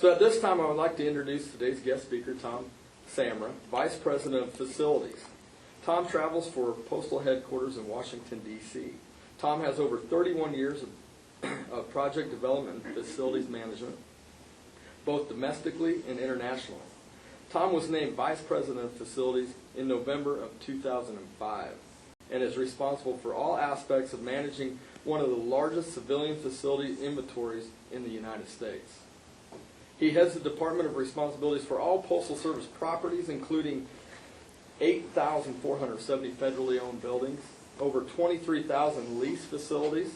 So at this time, I would like to introduce today's guest speaker, Tom Samra, Vice President of Facilities. Tom travels for Postal Headquarters in Washington, D.C. Tom has over 31 years of project development and facilities management, both domestically and internationally. Tom was named Vice President of Facilities in November of 2005 and is responsible for all aspects of managing one of the largest civilian facility inventories in the United States. He heads the Department of Responsibilities for all Postal Service properties, including 8,470 federally owned buildings, over 23,000 lease facilities,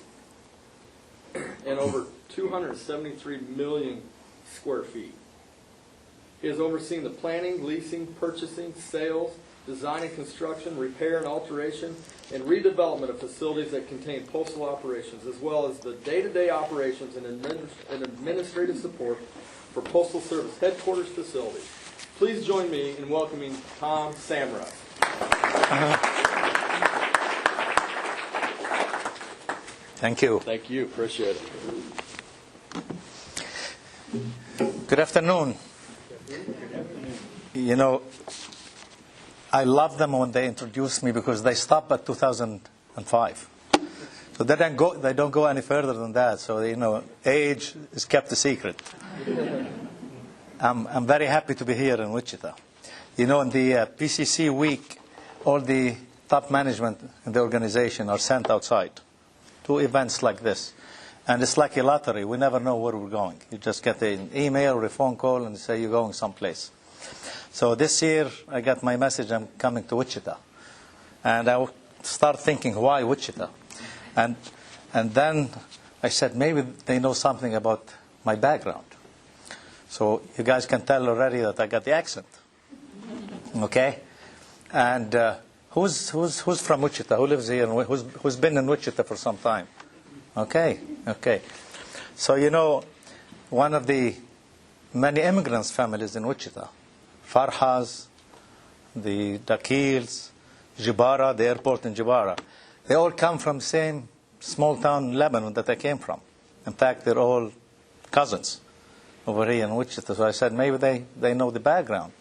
and over 273 million square feet. He has overseen the planning, leasing, purchasing, sales, design and construction, repair and alteration, and redevelopment of facilities that contain postal operations, as well as the day-to-day operations and administrative support for Postal Service Headquarters facilities. Please join me in welcoming Tom Samra. Thank you. Thank you. Appreciate it. Good afternoon. You know, I love them when they introduce me because they stop at 2005. So they don't go any further than that. So, you know, age is kept a secret. I'm very happy to be here in Wichita. You know, in the PCC week, all the top management in the organization are sent outside to events like this. And it's like a lottery. We never know where we're going. You just get an email or a phone call and say you're going someplace. So this year, I got my message, I'm coming to Wichita. And I start thinking, why Wichita? And then I said, maybe they know something about my background. So you guys can tell already that I got the accent. Okay? And who's from Wichita? Who lives here? And who's been in Wichita for some time? Okay. So, you know, one of the many immigrants families in Wichita, Farhas, the Dakils, Jibara, the airport in Jibara, they all come from the same small town in Lebanon that I came from. In fact, they're all cousins over here in Wichita. So I said, maybe they know the background.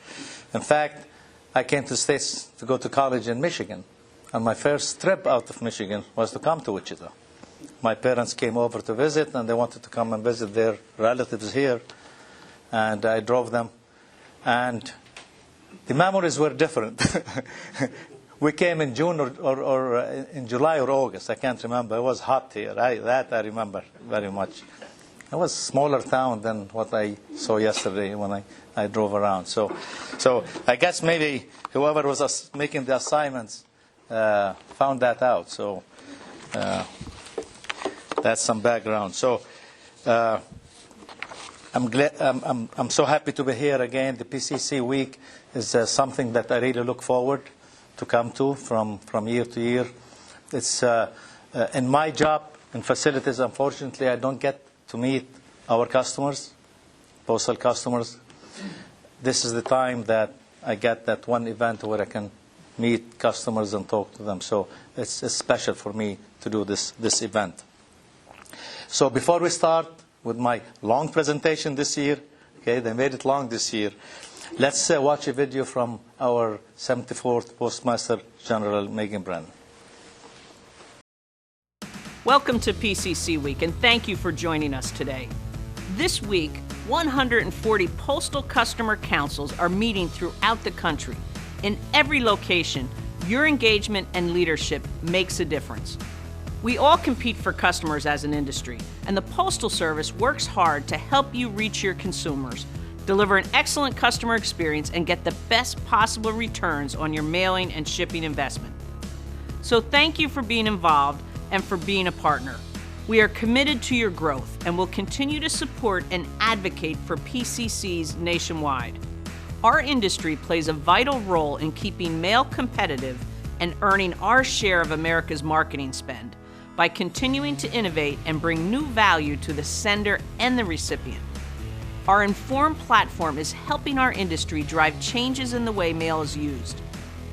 In fact, I came to the States to go to college in Michigan. And my first trip out of Michigan was to come to Wichita. My parents came over to visit, and they wanted to come and visit their relatives here. And I drove them. And the memories were different. We came in June or in July or August. I can't remember. It was hot here. That I remember very much. It was a smaller town than what I saw yesterday when I drove around. So I guess maybe whoever was making the assignments found that out. So that's some background. So I'm so happy to be here again. The PCC week is something that I really look forward to come to from year to year. It's in my job in facilities, unfortunately, I don't get to meet our customers, postal customers. This is the time that I get that one event where I can meet customers and talk to them. So it's special for me to do this event. So before we start with my long presentation this year, okay, they made it long this year, let's watch a video from our 74th Postmaster General, Megan Brennan. Welcome to PCC Week, and thank you for joining us today. This week, 140 postal customer councils are meeting throughout the country. In every location, your engagement and leadership makes a difference. We all compete for customers as an industry, and the Postal Service works hard to help you reach your consumers, deliver an excellent customer experience, and get the best possible returns on your mailing and shipping investment. So thank you for being involved and for being a partner. We are committed to your growth and will continue to support and advocate for PCCs nationwide. Our industry plays a vital role in keeping mail competitive and earning our share of America's marketing spend by continuing to innovate and bring new value to the sender and the recipient. Our Informed platform is helping our industry drive changes in the way mail is used.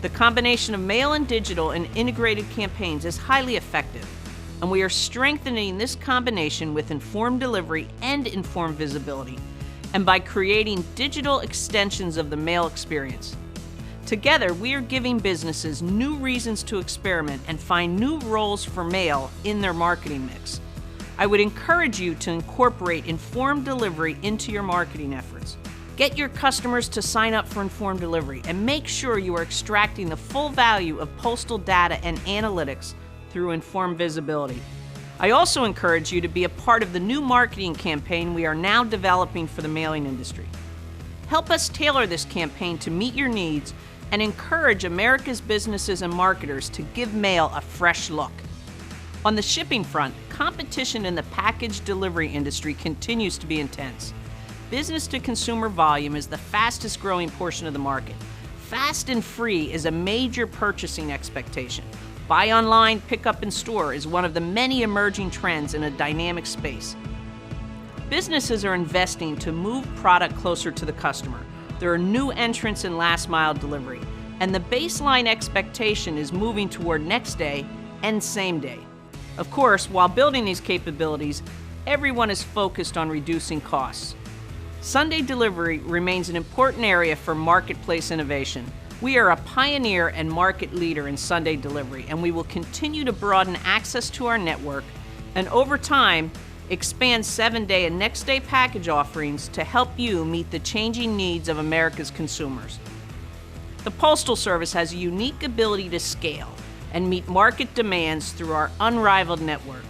The combination of mail and digital and integrated campaigns is highly effective, and we are strengthening this combination with informed delivery and informed visibility, and by creating digital extensions of the mail experience. Together, we are giving businesses new reasons to experiment and find new roles for mail in their marketing mix. I would encourage you to incorporate informed delivery into your marketing efforts. Get your customers to sign up for informed delivery and make sure you are extracting the full value of postal data and analytics through informed visibility. I also encourage you to be a part of the new marketing campaign we are now developing for the mailing industry. Help us tailor this campaign to meet your needs and encourage America's businesses and marketers to give mail a fresh look. On the shipping front, competition in the package delivery industry continues to be intense. Business-to-consumer volume is the fastest growing portion of the market. Fast and free is a major purchasing expectation. Buy online, pick up in store is one of the many emerging trends in a dynamic space. Businesses are investing to move product closer to the customer. There are new entrants in last-mile delivery, and the baseline expectation is moving toward next day and same day. Of course, while building these capabilities, everyone is focused on reducing costs. Sunday delivery remains an important area for marketplace innovation. We are a pioneer and market leader in Sunday delivery, and we will continue to broaden access to our network and, over time, expand 7-day and next-day package offerings to help you meet the changing needs of America's consumers. The Postal Service has a unique ability to scale and meet market demands through our unrivaled network,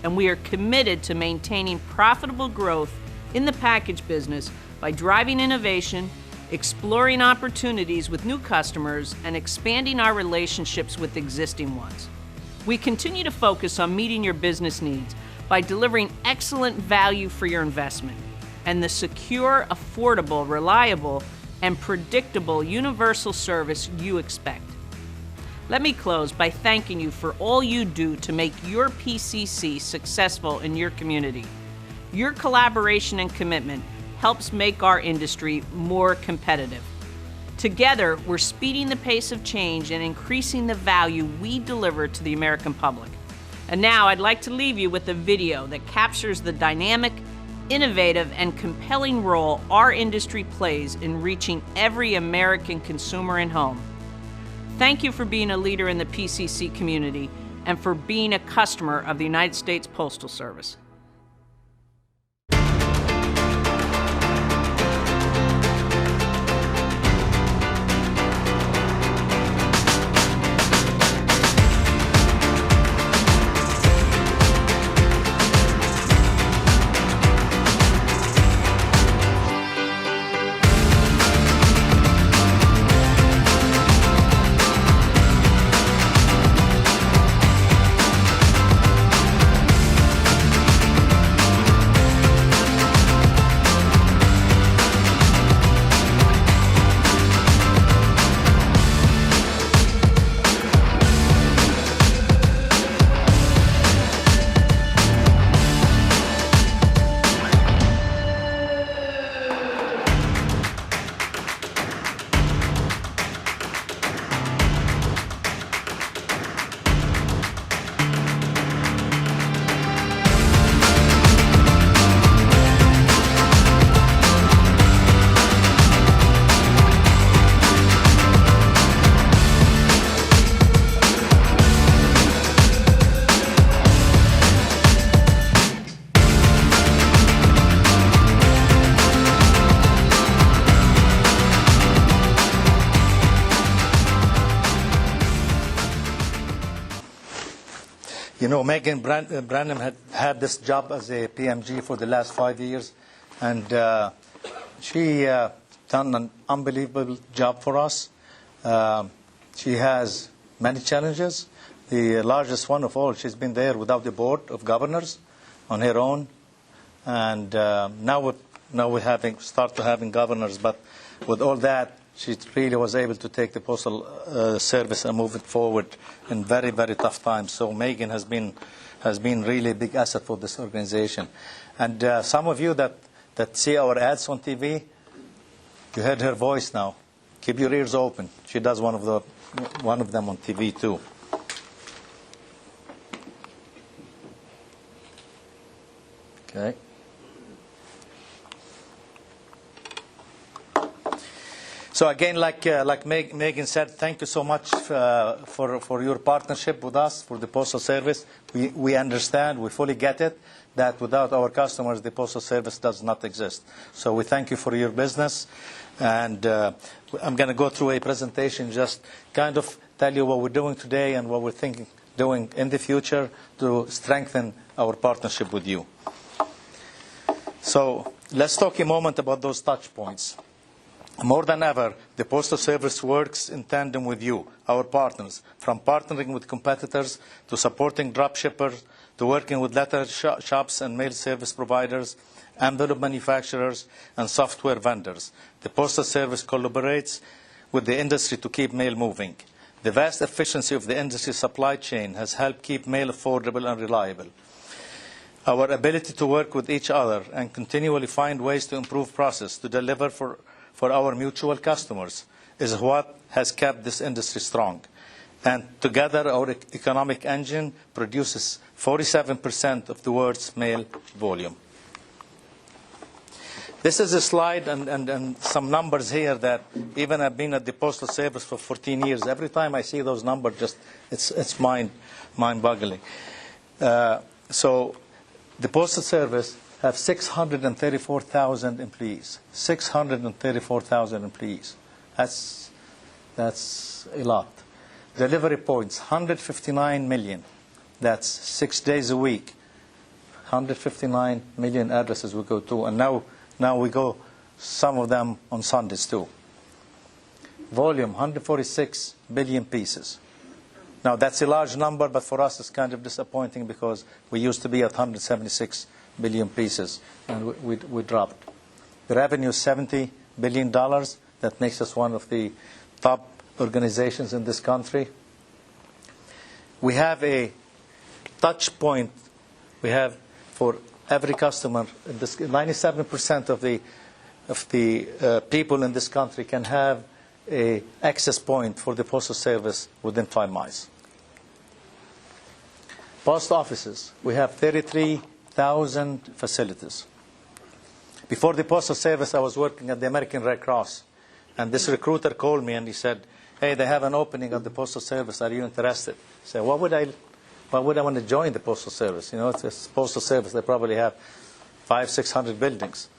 and we are committed to maintaining profitable growth in the package business by driving innovation, exploring opportunities with new customers, and expanding our relationships with existing ones. We continue to focus on meeting your business needs by delivering excellent value for your investment and the secure, affordable, reliable, and predictable universal service you expect. Let me close by thanking you for all you do to make your PCC successful in your community. Your collaboration and commitment helps make our industry more competitive. Together, we're speeding the pace of change and increasing the value we deliver to the American public. And now I'd like to leave you with a video that captures the dynamic, innovative, and compelling role our industry plays in reaching every American consumer and home. Thank you for being a leader in the PCC community and for being a customer of the United States Postal Service. You know, Megan Branham had this job as a PMG for the last 5 years, and she done an unbelievable job for us. She has many challenges. The largest one of all, she's been there without the board of governors on her own, and now we're start to having governors. But with all that, she really was able to take the postal service and move it forward in very, very tough times. So Megan has been really a big asset for this organization. And some of you that see our ads on TV, you heard her voice now. Keep your ears open. She does one of them on TV too. Okay. So again, like Megan said, thank you so much for your partnership with us, for the Postal Service. We understand, we fully get it, that without our customers, the Postal Service does not exist. So we thank you for your business. And I'm going to go through a presentation, just kind of tell you what we're doing today and what we're thinking doing in the future to strengthen our partnership with you. So let's talk a moment about those touch points. More than ever, the Postal Service works in tandem with you, our partners, from partnering with competitors to supporting drop shippers to working with letter shops and mail service providers, envelope manufacturers, and software vendors. The Postal Service collaborates with the industry to keep mail moving. The vast efficiency of the industry supply chain has helped keep mail affordable and reliable. Our ability to work with each other and continually find ways to improve process to deliver for our mutual customers is what has kept this industry strong. And together, our economic engine produces 47% of the world's mail volume. This is a slide and some numbers here that even I've been at the Postal Service for 14 years. Every time I see those numbers, it's mind-boggling. So the Postal Service have 634,000 employees. 634,000 employees. That's a lot. Delivery points, 159 million. That's 6 days a week. 159 million addresses we go to. And now we go some of them on Sundays too. Volume, 146 billion pieces. Now that's a large number, but for us it's kind of disappointing because we used to be at 176 billion pieces, and we dropped. The revenue is $70 billion. That makes us one of the top organizations in this country. We have a touch point. We have for every customer. 97% of the people in this country can have an access point for the Postal Service within 5 miles. Post offices. We have 33,000 facilities. Before the Postal Service, I was working at the American Red Cross. And this recruiter called me and he said, hey, they have an opening at the Postal Service. Are you interested? I said, why would I want to join the Postal Service? You know, it's a Postal Service. They probably have 500-600 buildings.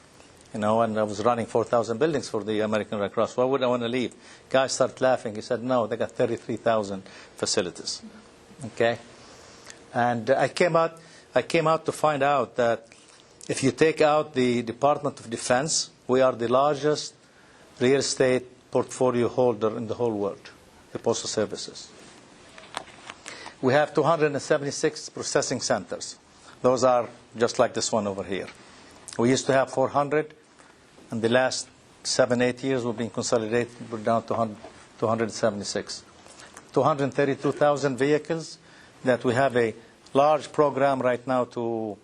You know, and I was running 4,000 buildings for the American Red Cross. Why would I want to leave? Guy started laughing. He said, no, they got 33,000 facilities. Okay? And I came out to find out that if you take out the Department of Defense, we are the largest real estate portfolio holder in the whole world, the Postal Services. We have 276 processing centers. Those are just like this one over here. We used to have 400. In the last 7-8 years, we've been consolidated. We're down to 276. 232,000 vehicles that we have a large program right now to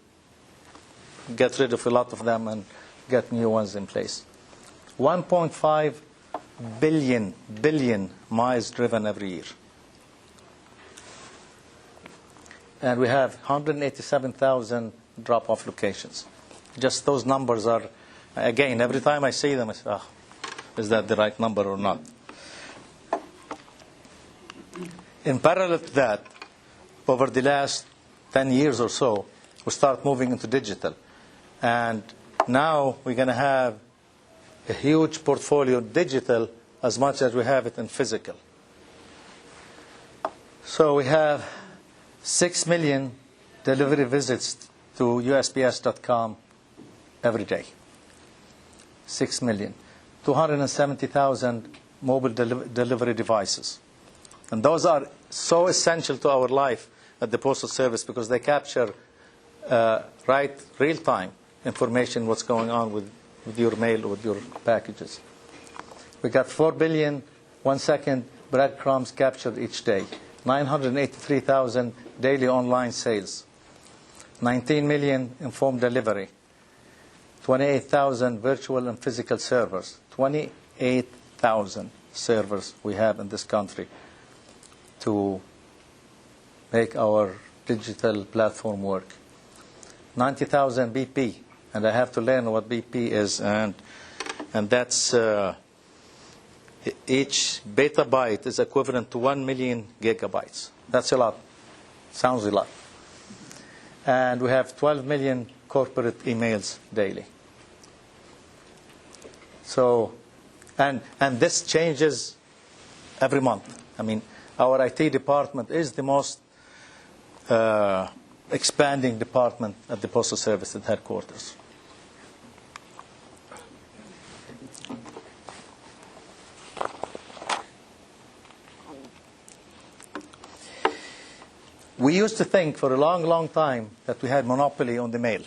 get rid of a lot of them and get new ones in place. 1.5 billion miles driven every year. And we have 187,000 drop-off locations. Just those numbers are, again, every time I see them, I say, oh, is that the right number or not? In parallel to that, over the last 10 years or so, we start moving into digital. And now we're going to have a huge portfolio digital as much as we have it in physical. So we have 6 million delivery visits to USPS.com every day. 6 million. 270,000 mobile delivery devices. And those are so essential to our life at the Postal Service because they capture real-time information, what's going on with your mail, with your packages. We got 4 billion 1-second breadcrumbs captured each day. 983,000 daily online sales. 19 million informed delivery. 28,000 virtual and physical servers. 28,000 servers we have in this country to make our digital platform work. 90,000 BP, and I have to learn what BP is, and that's Each betabyte is equivalent to 1 million gigabytes. That's a lot. Sounds a lot. And we have 12 million corporate emails daily. So, and this changes every month. I mean, our IT department is the most expanding department at the Postal Service at headquarters. We used to think for a long, long time that we had monopoly on the mail.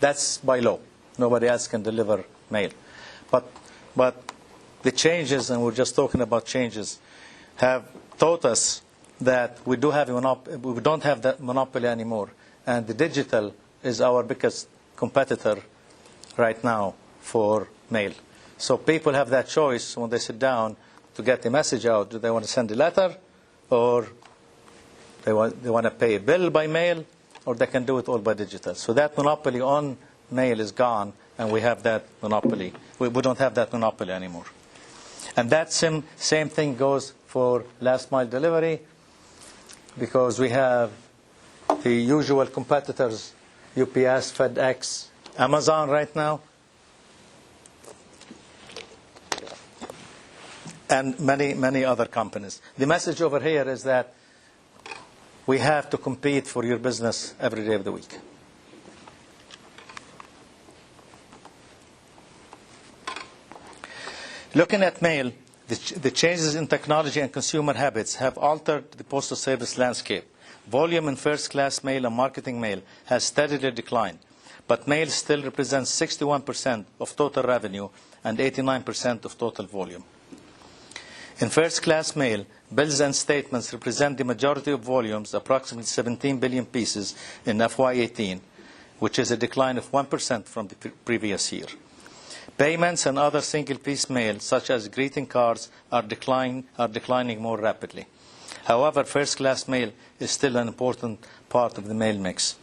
That's by law. Nobody else can deliver mail. But the changes, and we're just talking about changes, have taught us that we don't have that monopoly anymore. And the digital is our biggest competitor right now for mail. So people have that choice when they sit down to get the message out. Do they want to send a letter, or they want to pay a bill by mail, or they can do it all by digital. So that monopoly on mail is gone, and we have that monopoly. We don't have that monopoly anymore. And that same thing goes for last mile delivery, because we have the usual competitors, UPS, FedEx, Amazon right now, and many, many other companies. The message over here is that we have to compete for your business every day of the week. Looking at mail, the changes in technology and consumer habits have altered the Postal Service landscape. Volume in first-class mail and marketing mail has steadily declined, but mail still represents 61% of total revenue and 89% of total volume. In first-class mail, bills and statements represent the majority of volumes, approximately 17 billion pieces in FY18, which is a decline of 1% from the previous year. Payments and other single-piece mail, such as greeting cards, are declining more rapidly. However, first-class mail is still an important part of the mail mix.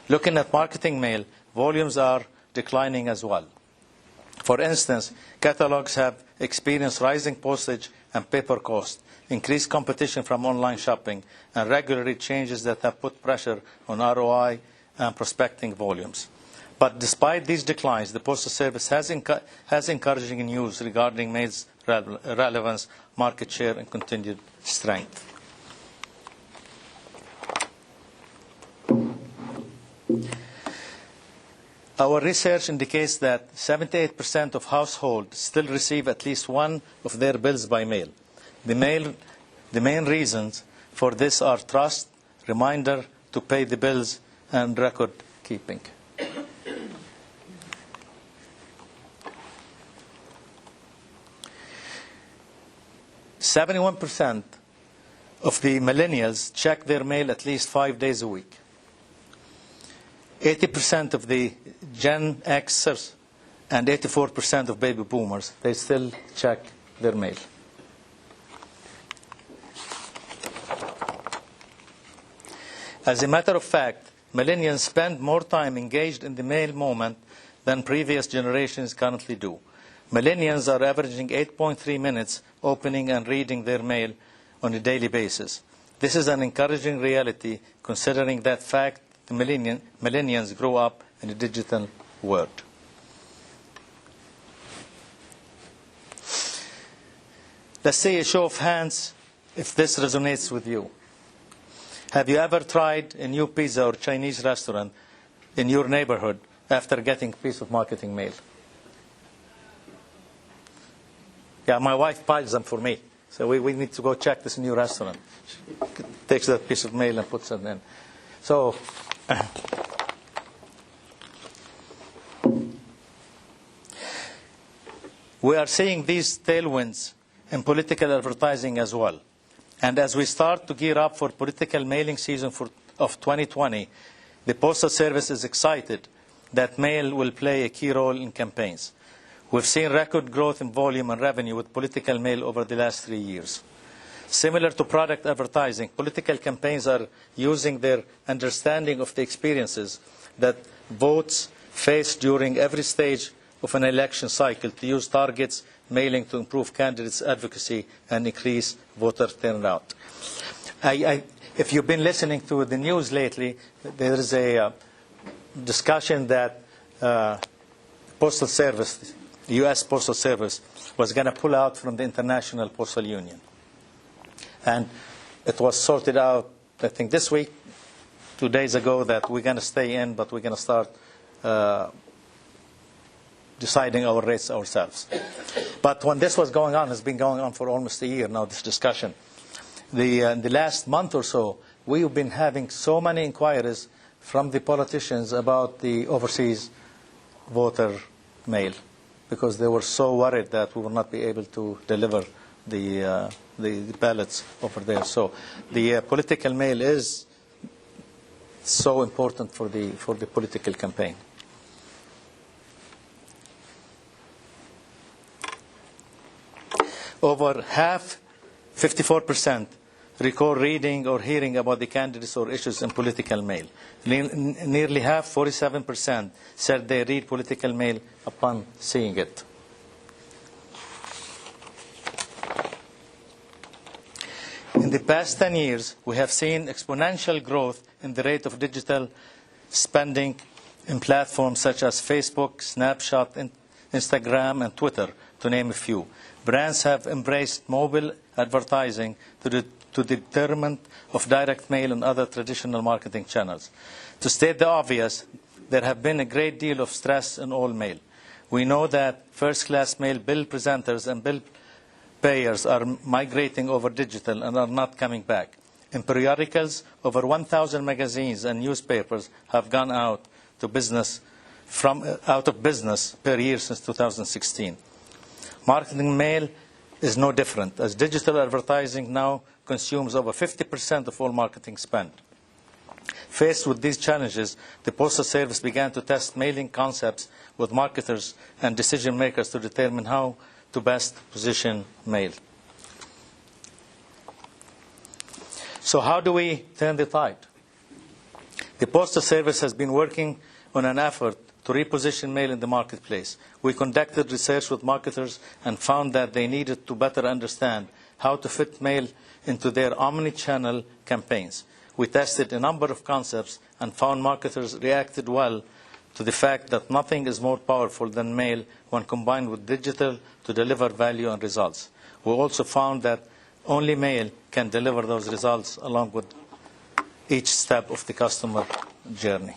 Looking at marketing mail, volumes are declining as well. For instance, catalogs have experienced rising postage and paper costs, increased competition from online shopping, and regulatory changes that have put pressure on ROI and prospecting volumes. But despite these declines, the Postal Service has encouraging news regarding mail's relevance, market share, and continued strength. Our research indicates that 78% of households still receive at least one of their bills by mail. The main reasons for this are trust, reminder to pay the bills, and record keeping. 71% of the millennials check their mail at least 5 days a week. 80% of the Gen Xers and 84% of baby boomers, they still check their mail. As a matter of fact, millennials spend more time engaged in the mail moment than previous generations currently do. Millennials are averaging 8.3 minutes opening and reading their mail on a daily basis. This is an encouraging reality, considering that fact the millennials grow up in a digital world. Let's see a show of hands if this resonates with you. Have you ever tried a new pizza or Chinese restaurant in your neighborhood after getting a piece of marketing mail? Yeah, my wife buys them for me. So we need to go check this new restaurant. She takes that piece of mail and puts it in. So we are seeing these tailwinds in political advertising as well. And as we start to gear up for political mailing season of 2020, the Postal Service is excited that mail will play a key role in campaigns. We've seen record growth in volume and revenue with political mail over the last 3 years. Similar to product advertising, political campaigns are using their understanding of the experiences that votes face during every stage of an election cycle to use targets mailing to improve candidates' advocacy and increase voter turnout. If you've been listening to the news lately, there is a discussion that Postal Service, the U.S. Postal Service, was going to pull out from the International Postal Union. And it was sorted out, I think, this week, 2 days ago, that we're going to stay in, but we're going to start deciding our rates ourselves. But when this was going on, it's been going on for almost a year now, this discussion. In the last month or so, we've been having so many inquiries from the politicians about the overseas voter mail, because they were so worried that we will not be able to deliver the ballots over there. So the political mail is so important for the political campaign. Over half, 54%, recall reading or hearing about the candidates or issues in political mail. Nearly half, 47%, said they read political mail upon seeing it. In the past 10 years, we have seen exponential growth in the rate of digital spending in platforms such as Facebook, Snapchat, Instagram, and Twitter, to name a few. Brands have embraced mobile advertising to the determinant of direct mail and other traditional marketing channels. To state the obvious, there have been a great deal of stress in all mail. We know that first-class mail bill presenters and bill payers are migrating over digital and are not coming back. In periodicals, over 1,000 magazines and newspapers have gone out of business per year since 2016. Marketing mail is no different, as digital advertising now consumes over 50% of all marketing spend. Faced with these challenges, the Postal Service began to test mailing concepts with marketers and decision makers to determine how to best position mail. So how do we turn the tide? The Postal Service has been working on an effort to reposition mail in the marketplace. We conducted research with marketers and found that they needed to better understand how to fit mail into their omni-channel campaigns. We tested a number of concepts and found marketers reacted well to the fact that nothing is more powerful than mail when combined with digital to deliver value and results. We also found that only mail can deliver those results along with each step of the customer journey.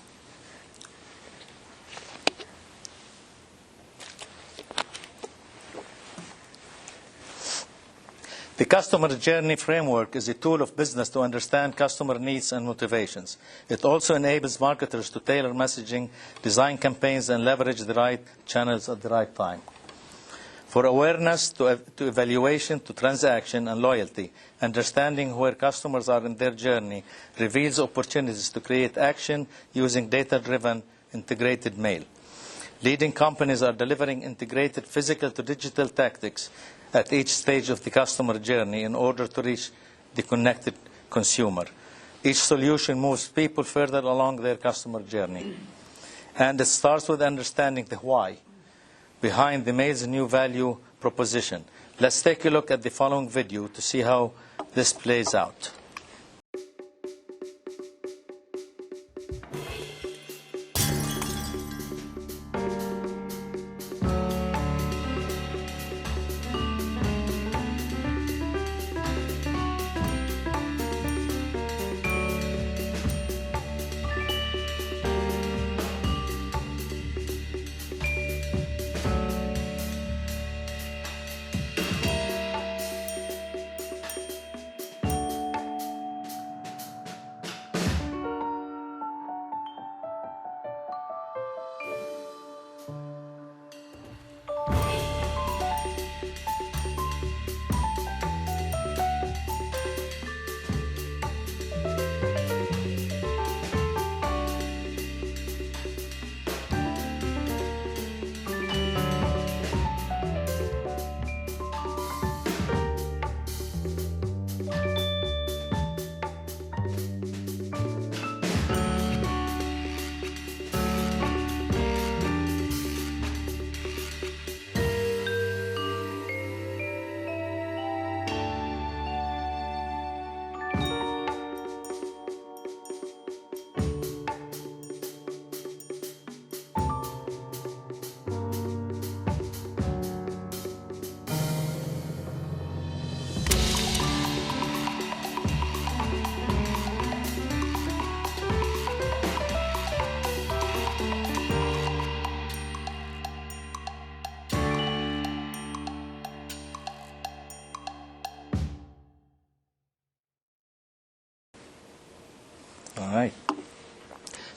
The customer journey framework is a tool of business to understand customer needs and motivations. It also enables marketers to tailor messaging, design campaigns, and leverage the right channels at the right time. For awareness, to evaluation, to transaction, and loyalty, understanding where customers are in their journey reveals opportunities to create action using data-driven integrated mail. Leading companies are delivering integrated physical to digital tactics at each stage of the customer journey in order to reach the connected consumer. Each solution moves people further along their customer journey. And it starts with understanding the why behind the mail's new value proposition. Let's take a look at the following video to see how this plays out.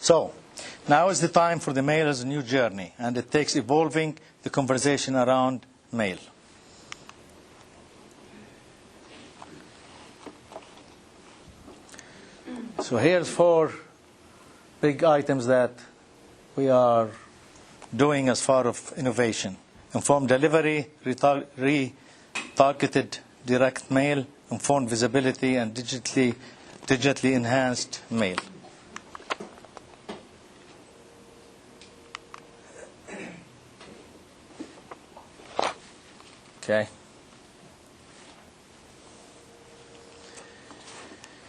So, now is the time for the mailer's new journey, and it takes evolving the conversation around mail. So here's 4 big items that we are doing as far as innovation. Informed delivery, retargeted direct mail, informed visibility, and digitally enhanced mail. Okay.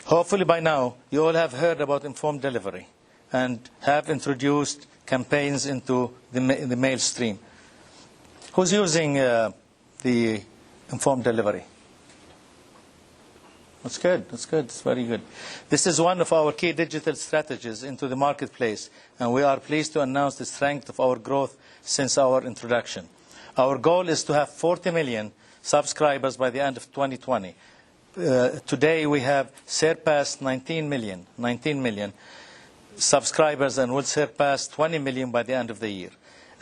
Hopefully by now you all have heard about informed delivery and have introduced campaigns into the mail stream. Who's using the informed delivery? That's good. That's good. It's very good. This is one of our key digital strategies into the marketplace, and we are pleased to announce the strength of our growth since our introduction. Our goal is to have 40 million subscribers by the end of 2020. Today we have surpassed 19 million subscribers and will surpass 20 million by the end of the year.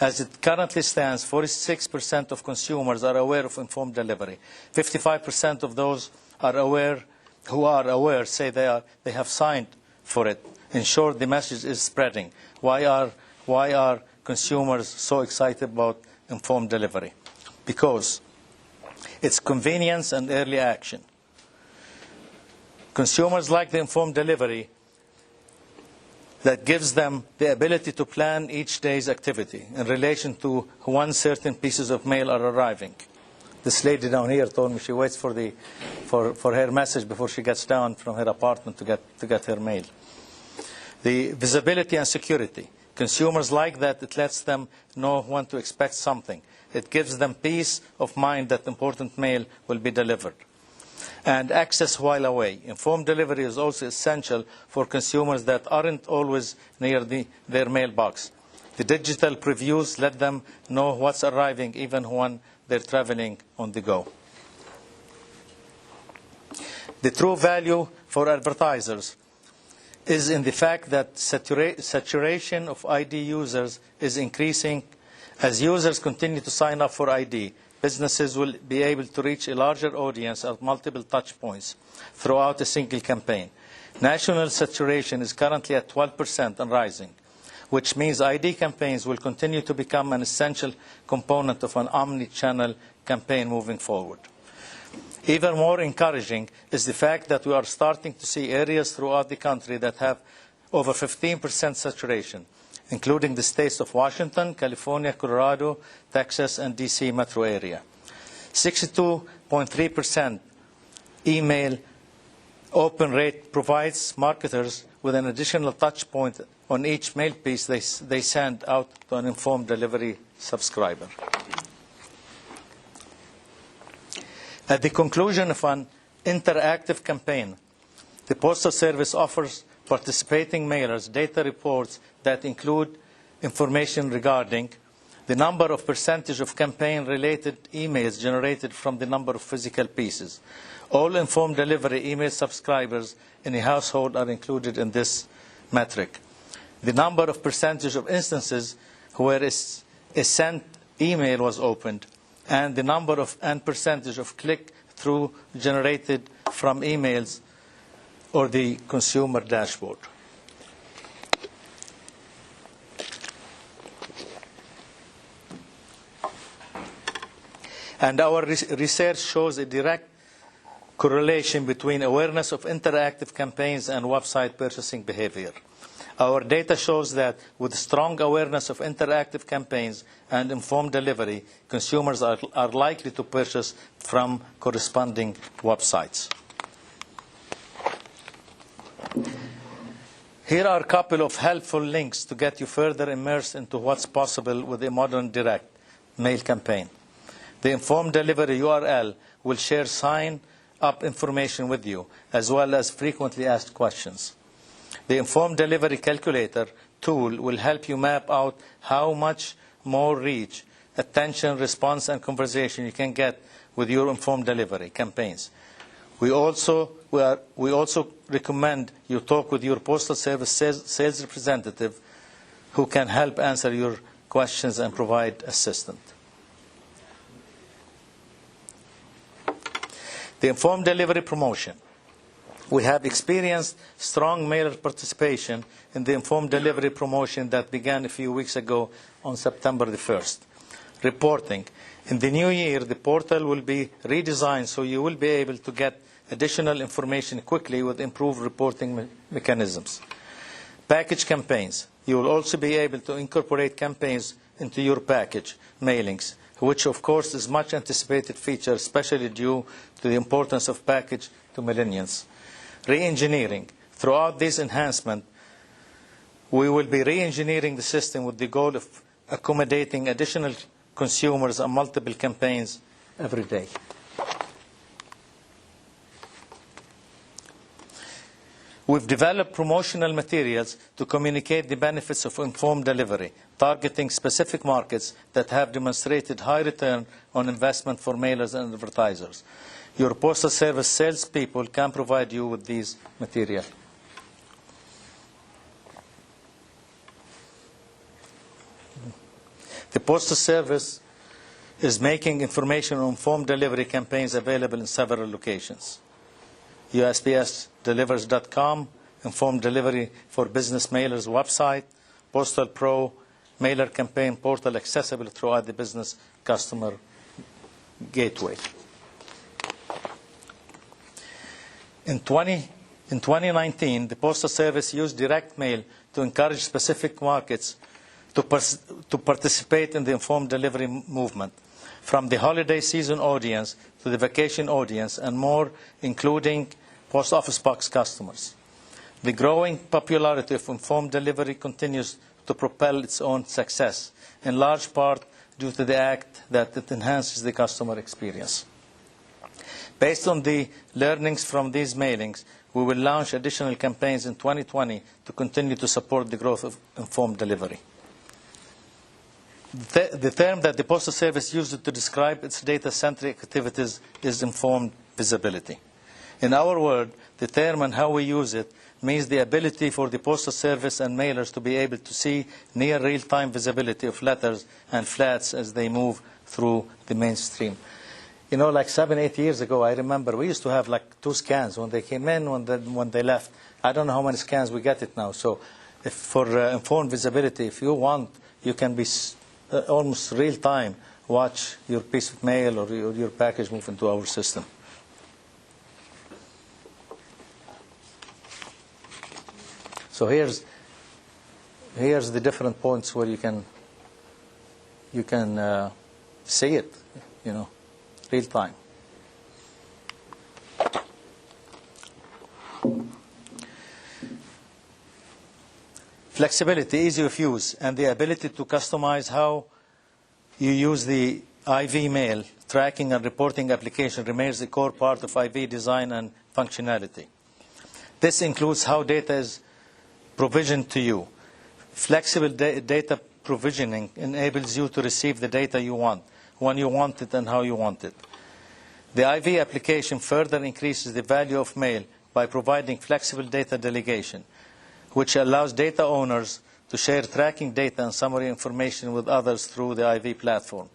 As it currently stands, 46% of consumers are aware of informed delivery. 55% of those who are aware say they have signed for it. In short, the message is spreading. Why are consumers so excited about informed delivery? Because it's convenience and early action. Consumers like the informed delivery that gives them the ability to plan each day's activity in relation to when certain pieces of mail are arriving. This lady down here told me she waits for her message before she gets down from her apartment to get her mail. The visibility and security. Consumers like that. It lets them know when to expect something. It gives them peace of mind that important mail will be delivered. And access while away. Informed delivery is also essential for consumers that aren't always near their mailbox. The digital previews let them know what's arriving even when they're traveling on the go. The true value for advertisers is in the fact that saturation of ID users is increasing. As users continue to sign up for ID, businesses will be able to reach a larger audience at multiple touch points throughout a single campaign. National saturation is currently at 12% and rising, which means ID campaigns will continue to become an essential component of an omni-channel campaign moving forward. Even more encouraging is the fact that we are starting to see areas throughout the country that have over 15% saturation, including the states of Washington, California, Colorado, Texas, and D.C. metro area. 62.3% email open rate provides marketers with an additional touch point on each mail piece they send out to an informed delivery subscriber. At the conclusion of an interactive campaign, the Postal Service offers participating mailers data reports that include information regarding the number of percentage of campaign-related emails generated from the number of physical pieces. All informed delivery email subscribers in a household are included in this metric. The number of percentage of instances where a sent email was opened, and the number and percentage of click-through generated from emails or the consumer dashboard. And our research shows a direct correlation between awareness of interactive campaigns and website purchasing behavior. Our data shows that with strong awareness of interactive campaigns and informed delivery, consumers are likely to purchase from corresponding websites. Here are a couple of helpful links to get you further immersed into what's possible with a modern direct mail campaign. The informed delivery URL will share sign-up information with you, as well as frequently asked questions. The informed delivery calculator tool will help you map out how much more reach, attention, response, and conversation you can get with your informed delivery campaigns. We also recommend you talk with your Postal Service sales representative who can help answer your questions and provide assistance. The informed delivery promotion. We have experienced strong mailer participation in the informed delivery promotion that began a few weeks ago on September the 1st. Reporting. In the new year, the portal will be redesigned so you will be able to get additional information quickly with improved reporting mechanisms. Package campaigns. You will also be able to incorporate campaigns into your package mailings, which of course is much anticipated feature, especially due to the importance of package to millennials. Re-engineering. Throughout this enhancement, we will be re-engineering the system with the goal of accommodating additional consumers and multiple campaigns every day. We've developed promotional materials to communicate the benefits of informed delivery, targeting specific markets that have demonstrated high return on investment for mailers and advertisers. Your Postal Service salespeople can provide you with these materials. The Postal Service is making information on informed delivery campaigns available in several locations. USPSDelivers.com, informed delivery for business mailers website, Postal Pro, mailer campaign portal accessible throughout the business customer gateway. In 2019, the Postal Service used direct mail to encourage specific markets to participate in the informed delivery movement, from the holiday season audience to the vacation audience and more, including post office box customers. The growing popularity of informed delivery continues to propel its own success, in large part due to the act that it enhances the customer experience. Based on the learnings from these mailings, we will launch additional campaigns in 2020 to continue to support the growth of informed delivery. The term that the Postal Service uses to describe its data-centric activities is informed visibility. In our world, the term and how we use it means the ability for the Postal Service and mailers to be able to see near real-time visibility of letters and flats as they move through the mainstream. You know, like 7-8 years ago, I remember we used to have like 2 scans when they came in, when they left. I don't know how many scans we get it now. So if for informed visibility, if you want, you can be almost real-time watch your piece of mail or your package move into our system. So here's the different points where you can see it, you know, real time. Flexibility, ease of use, and the ability to customize how you use the IV mail tracking and reporting application remains a core part of IV design and functionality. This includes how data is provisioned to you. Flexible data provisioning enables you to receive the data you want, when you want it and how you want it. The IV application further increases the value of mail by providing flexible data delegation, which allows data owners to share tracking data and summary information with others through the IV platform.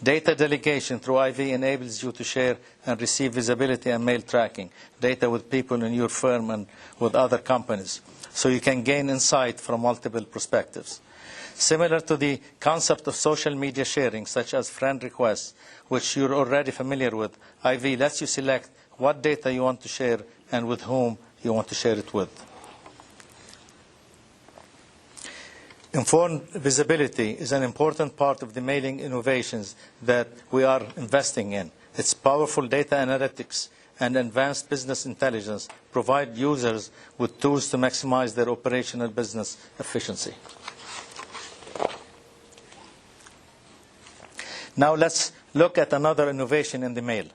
Data delegation through IV enables you to share and receive visibility and mail tracking data with people in your firm and with other companies, so you can gain insight from multiple perspectives. Similar to the concept of social media sharing, such as friend requests, which you're already familiar with, IV lets you select what data you want to share and with whom you want to share it with. Informed visibility is an important part of the mailing innovations that we are investing in. Its powerful data analytics and advanced business intelligence provide users with tools to maximize their operational business efficiency. Now let's look at another innovation in the mail.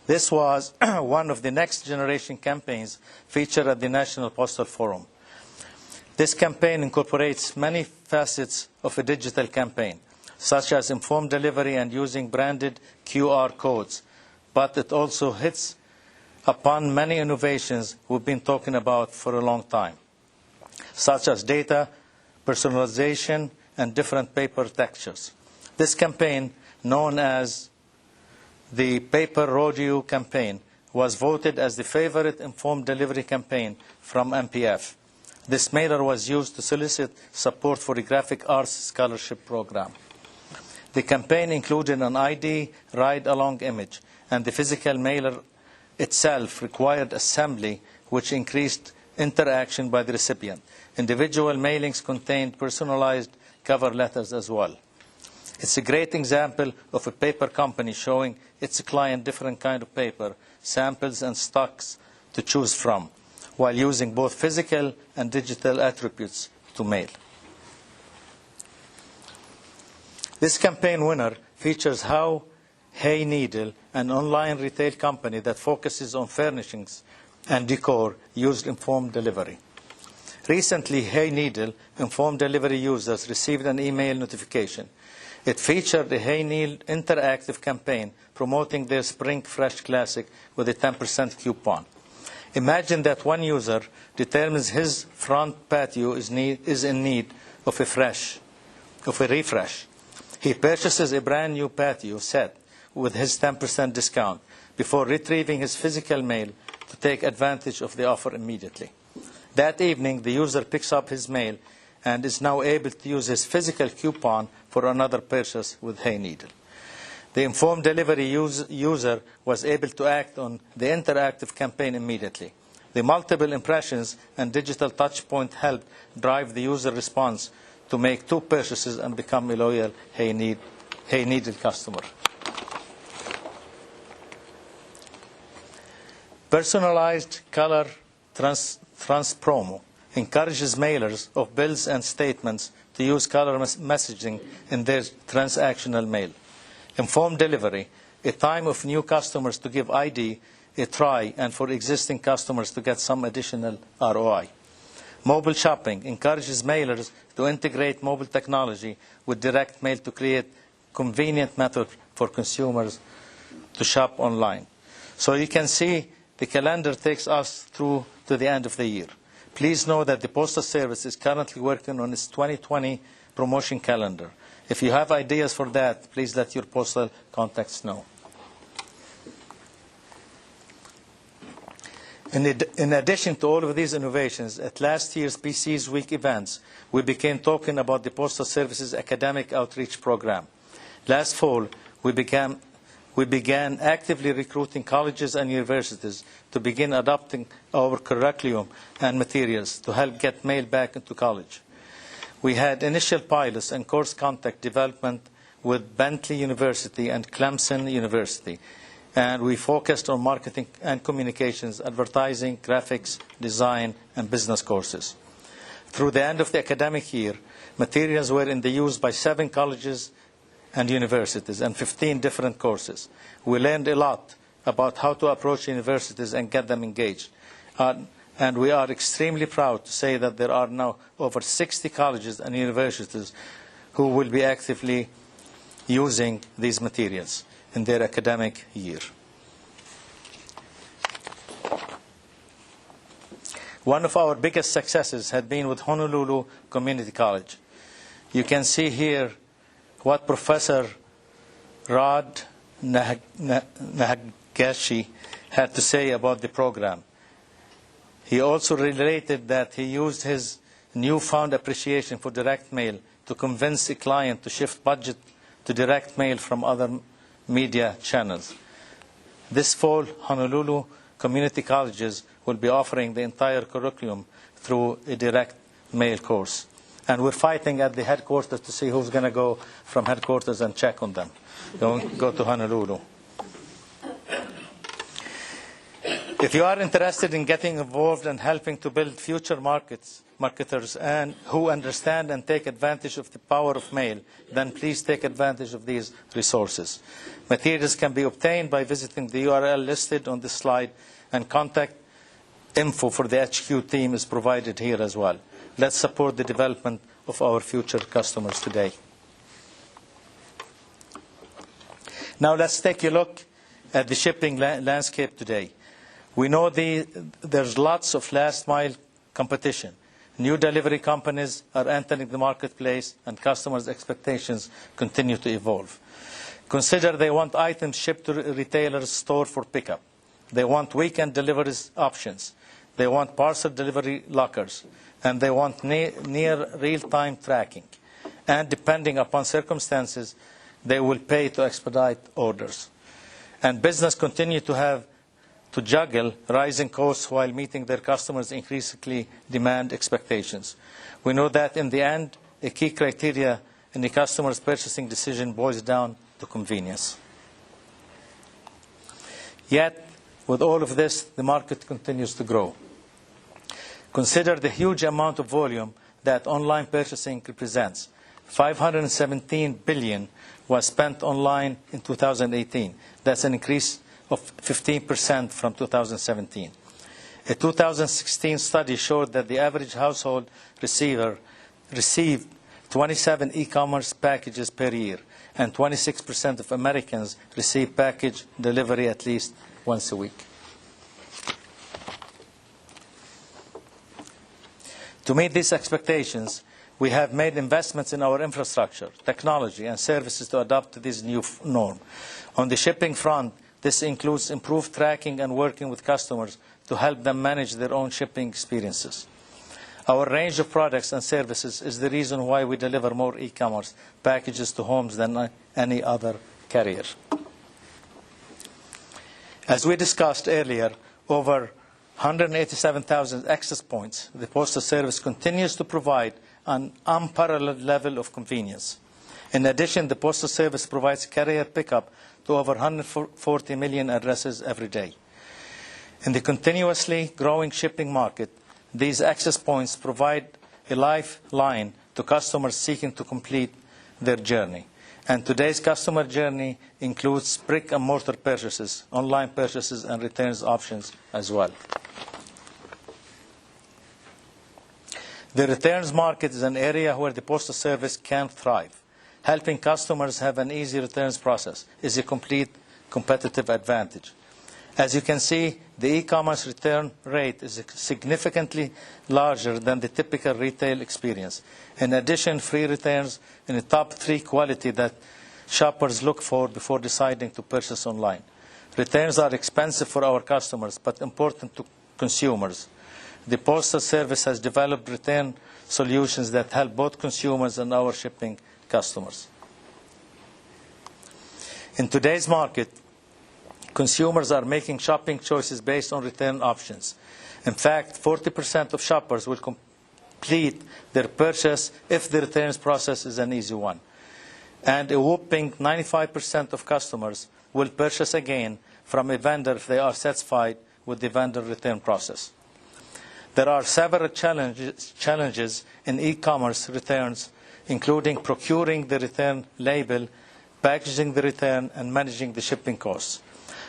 This was one of the next generation campaigns featured at the National Postal Forum. This campaign incorporates many facets of a digital campaign, such as informed delivery and using branded QR codes, but it also hits upon many innovations we've been talking about for a long time, such as data, personalization, and different paper textures. This campaign, known as the Paper Rodeo campaign, was voted as the favorite informed delivery campaign from MPF. This mailer was used to solicit support for the Graphic Arts Scholarship Program. The campaign included an ID ride-along image, and the physical mailer itself required assembly, which increased interaction by the recipient. Individual mailings contained personalized cover letters as well. It's a great example of a paper company showing its client different kind of paper, samples and stocks to choose from, while using both physical and digital attributes to mail. This campaign winner features how Hay Needle, an online retail company that focuses on furnishings and decor, used informed delivery. Recently, Hay Needle informed delivery users received an email notification. It featured a Hay Needle interactive campaign promoting their Spring Fresh Classic with a 10% coupon. Imagine that one user determines his front patio is in need of a refresh. He purchases a brand new patio set with his 10% discount before retrieving his physical mail to take advantage of the offer immediately. That evening, the user picks up his mail and is now able to use his physical coupon for another purchase with Hay Needle. The informed delivery user was able to act on the interactive campaign immediately. The multiple impressions and digital touchpoint helped drive the user response to make 2 purchases and become a loyal Hay Needle customer. Personalized color trans promo encourages mailers of bills and statements to use color messaging in their transactional mail. Informed delivery, a time of new customers to give ID a try and for existing customers to get some additional ROI. Mobile shopping encourages mailers to integrate mobile technology with direct mail to create convenient method for consumers to shop online. So you can see the calendar takes us through to the end of the year. Please know that the Postal Service is currently working on its 2020 promotion calendar. If you have ideas for that, please let your postal contacts know. In addition to all of these innovations, at last year's PC's Week events, we began talking about the Postal Service's academic outreach program. Last fall, we began actively recruiting colleges and universities to begin adopting our curriculum and materials to help get mail back into college. We had initial pilots and course contact development with Bentley University and Clemson University, and we focused on marketing and communications, advertising, graphics, design, and business courses. Through the end of the academic year, materials were in the use by 7 colleges and universities and 15 different courses. We learned a lot about how to approach universities and get them engaged. And we are extremely proud to say that there are now over 60 colleges and universities who will be actively using these materials in their academic year. One of our biggest successes had been with Honolulu Community College. You can see here what Professor Rod Nahagashi had to say about the program. He also related that he used his newfound appreciation for direct mail to convince a client to shift budget to direct mail from other media channels. This fall, Honolulu community colleges will be offering the entire curriculum through a direct mail course. And we're fighting at the headquarters to see who's going to go from headquarters and check on them. Don't go to Honolulu. If you are interested in getting involved and helping to build future marketers and who understand and take advantage of the power of mail, then please take advantage of these resources. Materials can be obtained by visiting the URL listed on this slide, and contact info for the HQ team is provided here as well. Let's support the development of our future customers today. Now let's take a look at the shipping landscape today. We know there's lots of last-mile competition. New delivery companies are entering the marketplace, and customers' expectations continue to evolve. Consider they want items shipped to a retailer's store for pickup. They want weekend deliveries options. They want parcel delivery lockers. And they want near real-time tracking. And depending upon circumstances, they will pay to expedite orders. And business continue to have to juggle rising costs while meeting their customers' increasingly demand expectations. We know that in the end, a key criteria in the customer's purchasing decision boils down to convenience. Yet, with all of this, the market continues to grow. Consider the huge amount of volume that online purchasing represents. $517 billion was spent online in 2018. That's an increase of 15% from 2017. A 2016 study showed that the average household receiver received 27 e-commerce packages per year, and 26% of Americans receive package delivery at least once a week. To meet these expectations, we have made investments in our infrastructure, technology, and services to adapt to this new norm. On the shipping front, this includes improved tracking and working with customers to help them manage their own shipping experiences. Our range of products and services is the reason why we deliver more e-commerce packages to homes than any other carrier. As we discussed earlier, over 187,000 access points, the Postal Service continues to provide an unparalleled level of convenience. In addition, the Postal Service provides carrier pickup to over 140 million addresses every day. In the continuously growing shipping market, these access points provide a lifeline to customers seeking to complete their journey. And today's customer journey includes brick-and-mortar purchases, online purchases, and returns options as well. The returns market is an area where the Postal Service can thrive. Helping customers have an easy returns process is a complete competitive advantage. As you can see, the e-commerce return rate is significantly larger than the typical retail experience. In addition, free returns in the top 3 quality that shoppers look for before deciding to purchase online. Returns are expensive for our customers, but important to consumers. The Postal Service has developed return solutions that help both consumers and our shipping customers. In today's market, consumers are making shopping choices based on return options. In fact, 40% of shoppers will complete their purchase if the returns process is an easy one. And a whopping 95% of customers will purchase again from a vendor if they are satisfied with the vendor return process. There are several challenges in e-commerce returns, including procuring the return label, packaging the return, and managing the shipping costs.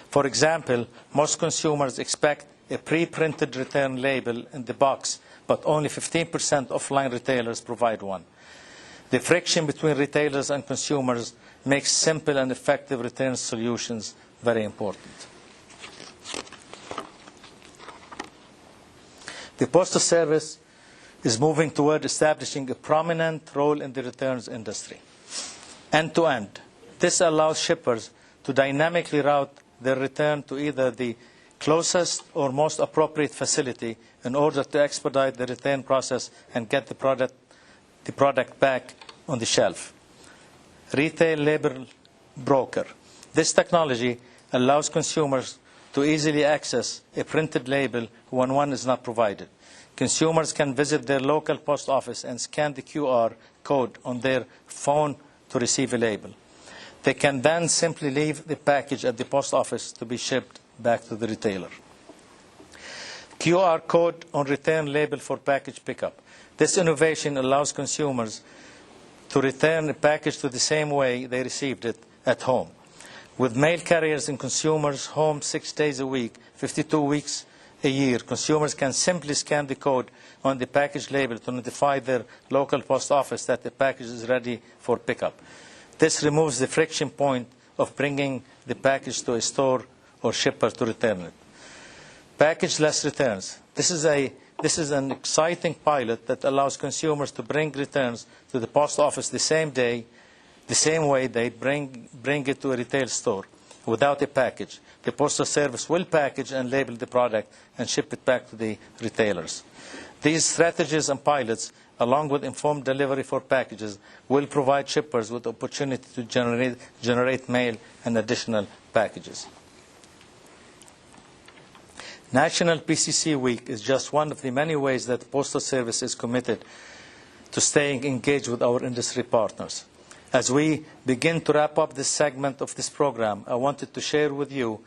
For example, most consumers expect a pre-printed return label in the box, but only 15% offline retailers provide one. The friction between retailers and consumers makes simple and effective return solutions very important. The Postal Service is moving toward establishing a prominent role in the returns industry. End-to-end, this allows shippers to dynamically route their return to either the closest or most appropriate facility in order to expedite the return process and get the product back on the shelf. Retail label broker. This technology allows consumers to easily access a printed label when one is not provided. Consumers can visit their local post office and scan the QR code on their phone to receive a label. They can then simply leave the package at the post office to be shipped back to the retailer. QR code on return label for package pickup. This innovation allows consumers to return a package to the same way they received it at home. With mail carriers in consumers' homes 6 days a week, 52 weeks a year, consumers can simply scan the code on the package label to notify their local post office that the package is ready for pickup. This removes the friction point of bringing the package to a store or shipper to return it. Packageless returns. This is an exciting pilot that allows consumers to bring returns to the post office the same day, the same way they bring it to a retail store without a package. The Postal Service will package and label the product and ship it back to the retailers. These strategies and pilots, along with informed delivery for packages, will provide shippers with the opportunity to generate mail and additional packages. National PCC Week is just one of the many ways that the Postal Service is committed to staying engaged with our industry partners. As we begin to wrap up this segment of this program, I wanted to share with you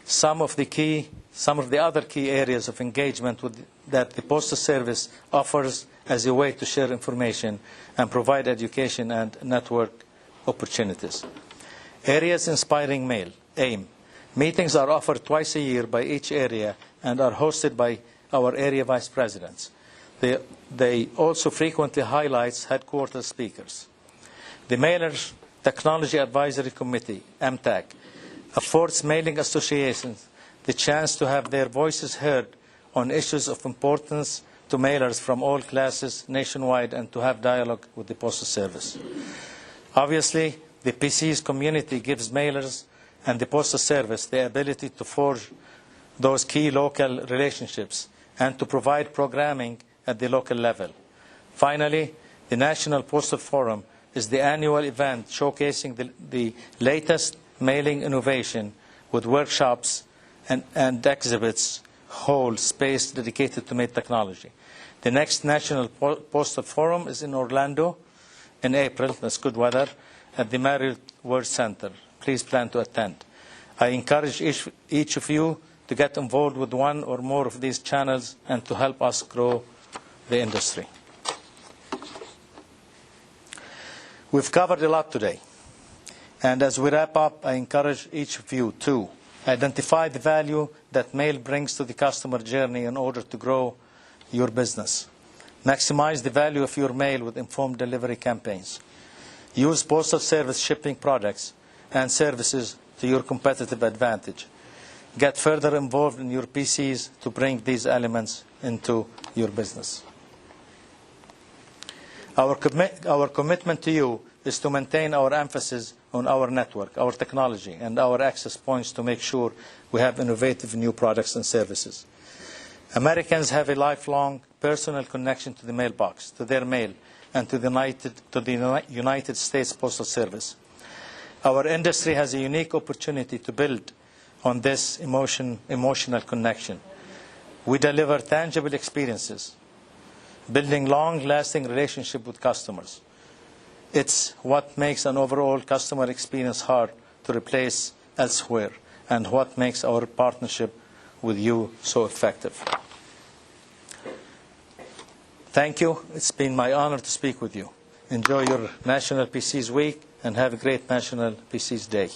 some of the other key areas of engagement that the Postal Service offers as a way to share information and provide education and network opportunities. Areas inspiring mail, AIM. Meetings are offered twice a year by each area and are hosted by our area vice presidents. They also frequently highlight headquarters speakers. The Mailers Technology Advisory Committee, MTAC, affords mailing associations the chance to have their voices heard on issues of importance to mailers from all classes nationwide and to have dialogue with the Postal Service. Obviously, the PC's community gives mailers and the Postal Service the ability to forge those key local relationships and to provide programming at the local level. Finally, the National Postal Forum is the annual event showcasing the latest mailing innovation with workshops and exhibits, whole space dedicated to mail technology. The next National Postal Forum is in Orlando in April, that's good weather, at the Marriott World Center. Please plan to attend. I encourage each of you to get involved with one or more of these channels and to help us grow the industry. We've covered a lot today. And as we wrap up, I encourage each of you to identify the value that mail brings to the customer journey in order to grow your business. Maximize the value of your mail with informed delivery campaigns. Use Postal Service shipping products and services to your competitive advantage. Get further involved in your PCs to bring these elements into your business. Our commitment to you is to maintain our emphasis on our network, our technology, and our access points to make sure we have innovative new products and services. Americans have a lifelong personal connection to the mailbox, to their mail, and to the United States Postal Service. Our industry has a unique opportunity to build on this emotional connection. We deliver tangible experiences, building long-lasting relationships with customers. It's what makes an overall customer experience hard to replace elsewhere and what makes our partnership with you so effective. Thank you. It's been my honor to speak with you. Enjoy your National PCs Week and have a great National PCs Day.